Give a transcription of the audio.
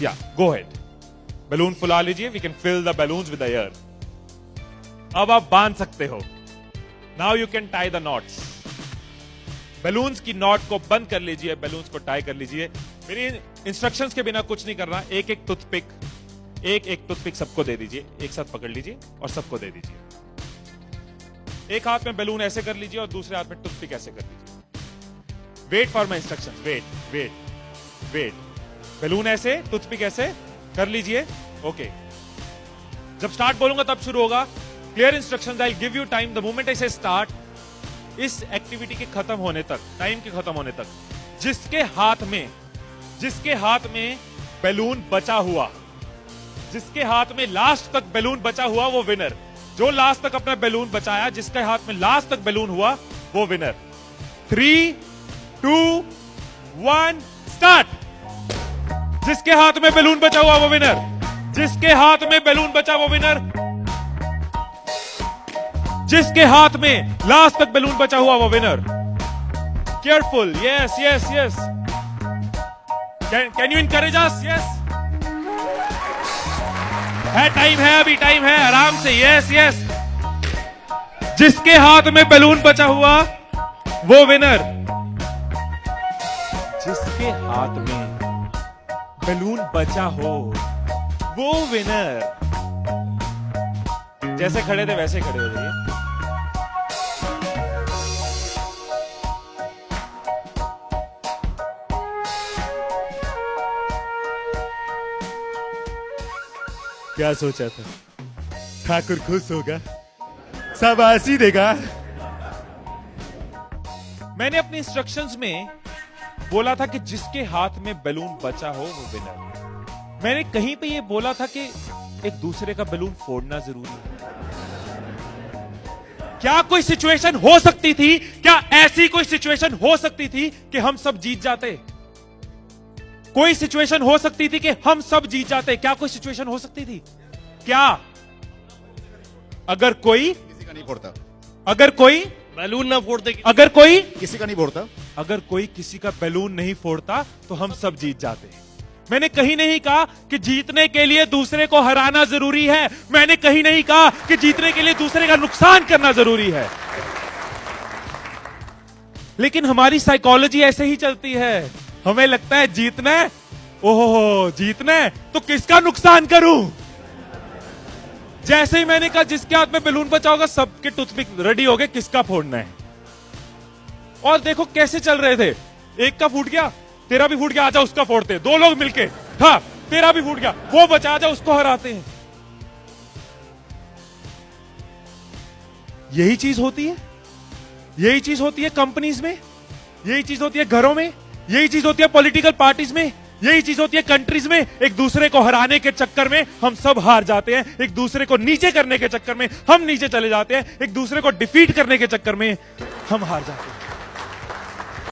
या गो head, balloon फुला लीजिए, we can fill the balloons with air. अब आप बांध सकते हो। Now you can tie the knots. Balloons की नॉट को बंद कर लीजिए, बैलून्स को टाई कर लीजिए। मेरी इंस्ट्रक्शंस के बिना कुछ नहीं करना। एक एक टूथपिक सबको दे दीजिए, एक साथ पकड़ लीजिए और सबको दे दीजिए। एक हाथ में बैलून ऐसे कर लीजिए और दूसरे हाथ में टूथपिक ऐसे कर लीजिए। Wait for my instructions, wait. Balloon ऐसे, टूथपिक ऐसे कर लीजिए। ओके, जब स्टार्ट बोलूंगा तब शुरू होगा। Clear instructions, I will give you time the moment I से स्टार्ट। इस एक्टिविटी के खत्म होने तक, टाइम के खत्म होने तक, जिसके हाथ में बैलून बचा हुआ, जिसके हाथ में लास्ट तक बैलून बचा हुआ वो विनर। जो लास्ट तक अपना बैलून बचाया, जिसके हाथ में लास्ट तक बैलून हुआ वो विनर। 3, 2, 1 स्टार्ट। जिसके हाथ में बैलून बचा हुआ वो विनर, जिसके हाथ में बैलून बचा वो विनर, जिसके हाथ में लास्ट तक बैलून बचा हुआ वो winner. Careful, yes. Can you encourage us? Yes, है टाइम है, अभी टाइम है, आराम से। यस। जिसके हाथ में बैलून बचा हुआ वो विनर, जिसके हाथ में बैलून बचा हो वो विनर। जैसे खड़े थे वैसे खड़े हो जाइए। क्या सोचा था? ठाकुर खुश होगा, शाबाशी देगा। मैंने अपने इंस्ट्रक्शंस में बोला था कि जिसके हाथ में बैलून बचा हो वो विनर। मैंने कहीं पे ये बोला था कि एक दूसरे का बैलून फोड़ना जरूरी है। क्या कोई सिचुएशन हो सकती थी, क्या ऐसी कोई सिचुएशन हो सकती थी कि हम सब जीत जाते? कोई सिचुएशन हो सकती थी कि हम सब जीत जाते? क्या कोई सिचुएशन हो सकती थी? क्या? अगर कोई किसी का नहीं फोड़ता, अगर कोई बैलून ना फोड़ते, अगर कोई किसी का नहीं फोड़ता, अगर कोई किसी का बैलून नहीं फोड़ता तो हम सब जीत जाते। मैंने कहीं नहीं कहा कि जीतने के लिए दूसरे को हराना जरूरी है। मैंने कहीं नहीं कहा कि जीतने के लिए दूसरे का नुकसान करना जरूरी है। लेकिन हमारी साइकोलॉजी ऐसे ही चलती है। हमें लगता है जीतना है, ओहो जीतना है तो किसका नुकसान करूं। जैसे ही मैंने कहा जिसके हाथ में बैलून बचा होगा, सबके टूथपिक रेडी हो गए, किसका फोड़ना है। और देखो कैसे चल रहे थे। एक का फूट गया, तेरा भी फूट गया, आजा उसका फोड़ते। दो लोग मिलके, हाँ तेरा भी फूट गया, वो बचा, आजा उसको हराते हैं। यही चीज होती है, यही चीज होती है कंपनीज में, यही चीज होती है घरों में, यही चीज होती है पॉलिटिकल पार्टीज में, यही चीज होती है कंट्रीज में। एक दूसरे को हराने के चक्कर में हम सब हार जाते हैं। एक दूसरे को नीचे करने के चक्कर में हम नीचे चले जाते हैं। एक दूसरे को डिफीट करने के चक्कर में हम हार जाते हैं।